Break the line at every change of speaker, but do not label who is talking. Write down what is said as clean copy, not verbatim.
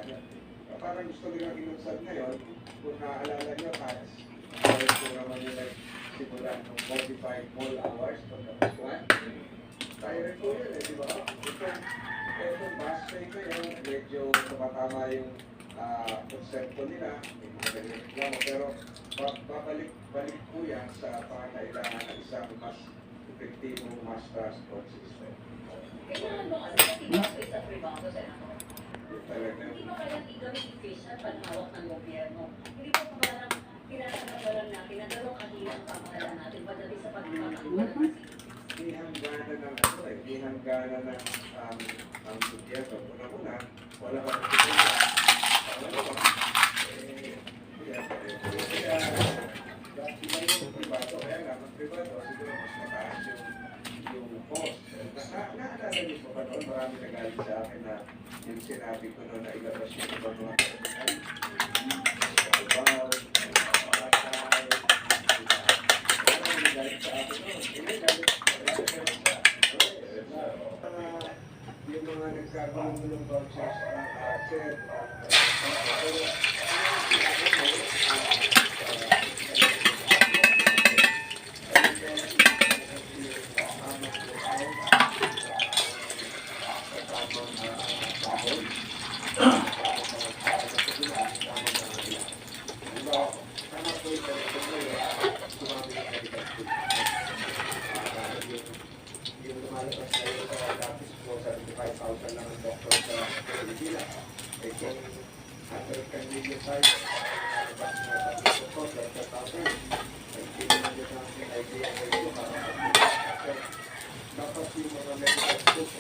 niya. Parang gusto nila inunsad ngayon, kung naaalala niyo, dahil po naman yung nagsimula ng modified mall hours pagkatapos one. Direct po yun di ba? Itong bus train ngayon, medyo tumatama yung konsepto nila, may mga reklamo, pero babalik po yan sa pangangailangan ng isang mas epektibong mass transport system.
Kailangan mo kasi kasi sa privado, Senator. Hindi mo kaya i-gawin efficient panhawak ng gobyerno. Hindi po parang kinakagawalan natin na dalawang kahilang pamahalaan natin pagdating sa pagkakagawa ng
Ihangganan ng ihangganan ng ang gobyerno. Una-una, wala ka ng gobyerno. Iba yung privado. Kaya nga, ang privado, siguro mas mataas yung cost. Naalala niyo po ba noon, marami nagalit sa akin na yung sinabi ko noon na ilabas yung iba mga terminal. Babaw, Pasay, nagalit sa akin noon. Hindi, galit. Yung mga nagkakaroon ng vouchers ng ASET, yung lumalabas tayo sa dapat po sa 75,000 lang ang doktor sa Pilipinas. Eh kung American Media Science, nalabas na sa doktor, 30,000. Ay pinagin natin idea kayo para dapat yung mga medical schools